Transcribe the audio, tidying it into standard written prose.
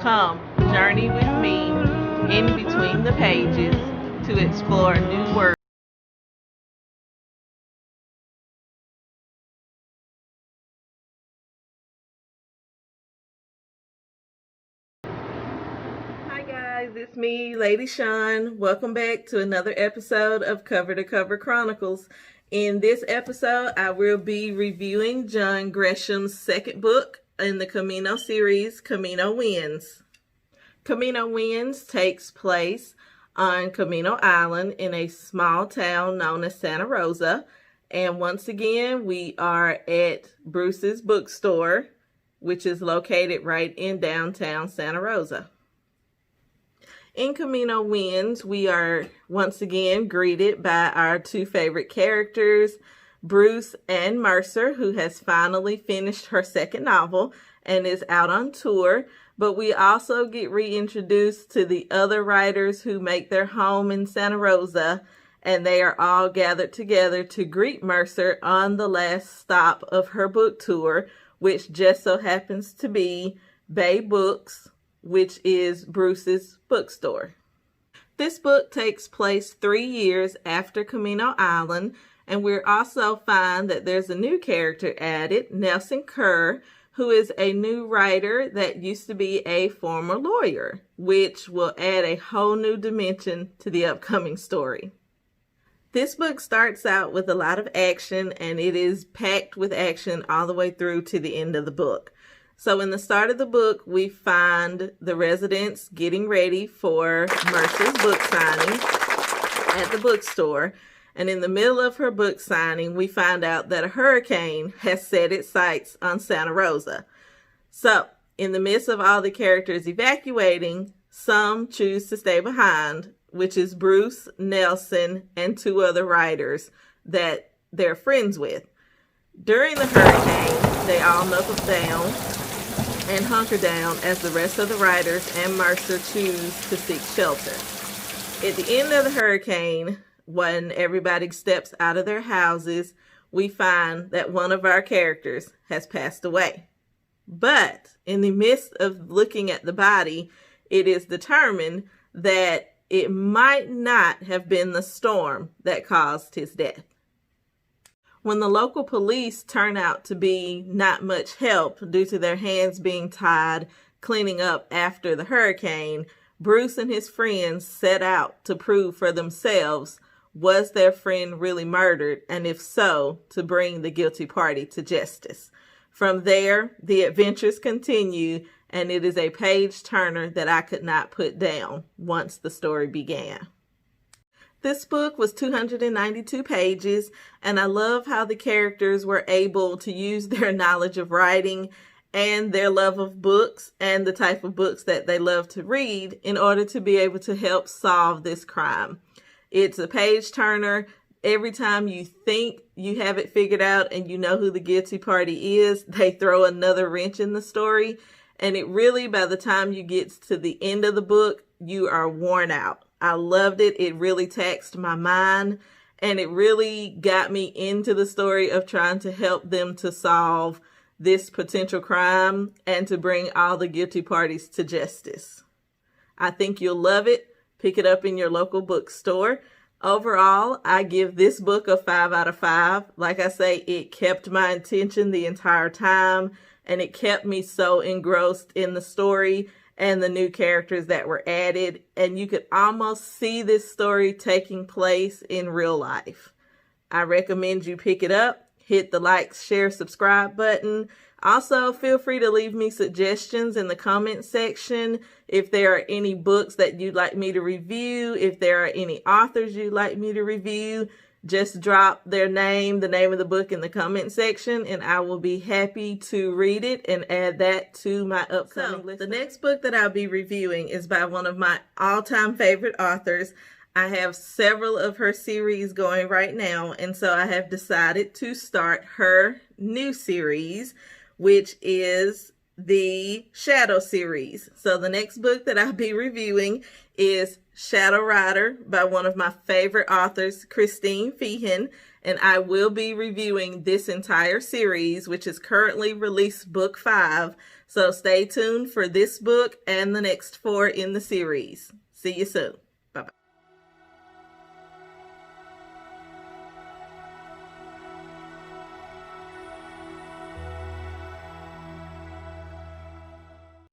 Come, journey with me in between the pages to explore new worlds. Hi guys, it's me, Lady Sean. Welcome back to another episode of Cover to Cover Chronicles. In this episode, I will be reviewing John Grisham's second book in the Camino series, Camino Winds. Camino Winds takes place on Camino Island in a small town known as Santa Rosa. And once again, we are at Bruce's bookstore, which is located right in downtown Santa Rosa. In Camino Winds, we are once again greeted by our two favorite characters, Bruce and Mercer, who has finally finished her second novel and is out on tour. But we also get reintroduced to the other writers who make their home in Santa Rosa, and they are all gathered together to greet Mercer on the last stop of her book tour, which just so happens to be Bay Books, which is Bruce's bookstore. This book takes place 3 years after Camino Island, and we also find that there's a new character added, Nelson Kerr, who is a new writer that used to be a former lawyer, which will add a whole new dimension to the upcoming story. This book starts out with a lot of action, and it is packed with action all the way through to the end of the book. So in the start of the book, we find the residents getting ready for Mercer's book signing at the bookstore. And in the middle of her book signing, we find out that a hurricane has set its sights on Santa Rosa. So in the midst of all the characters evacuating, some choose to stay behind, which is Bruce, Nelson, and two other writers that they're friends with. During the hurricane, they all knuckle down and hunker down as the rest of the writers and Mercer choose to seek shelter. At the end of the hurricane, when everybody steps out of their houses, we find that one of our characters has passed away. But in the midst of looking at the body, it is determined that it might not have been the storm that caused his death. When the local police turn out to be not much help due to their hands being tied cleaning up after the hurricane, Bruce and his friends set out to prove for themselves, was their friend really murdered, and if so, to bring the guilty party to justice. From there, the adventures continue, and it is a page turner that I could not put down once the story began. This book was 292 pages, and I love how the characters were able to use their knowledge of writing and their love of books and the type of books that they love to read in order to be able to help solve this crime. It's a page turner. Every time you think you have it figured out and you know who the guilty party is, they throw another wrench in the story. And it really, by the time you get to the end of the book, you are worn out. I loved it. It really taxed my mind, and it really got me into the story of trying to help them to solve this potential crime and to bring all the guilty parties to justice. I think you'll love it. Pick it up in your local bookstore. Overall, I give this book a 5 out of 5. Like I say, it kept my attention the entire time, and it kept me so engrossed in the story and the new characters that were added, and you could almost see this story taking place in real life. I recommend you pick it up, hit the like, share, subscribe button. Also, feel free to leave me suggestions in the comment section. If there are any books that you'd like me to review, if there are any authors you'd like me to review, just drop their name, the name of the book in the comment section, and I will be happy to read it and add that to my upcoming list. The next book that I'll be reviewing is by one of my all-time favorite authors. I have several of her series going right now, and so I have decided to start her new series, which is the Shadow series. So the next book that I'll be reviewing is Shadow Rider by one of my favorite authors, Christine Feehan, and I will be reviewing this entire series, which is currently released book 5. So stay tuned for this book and the next 4 in the series. See you soon.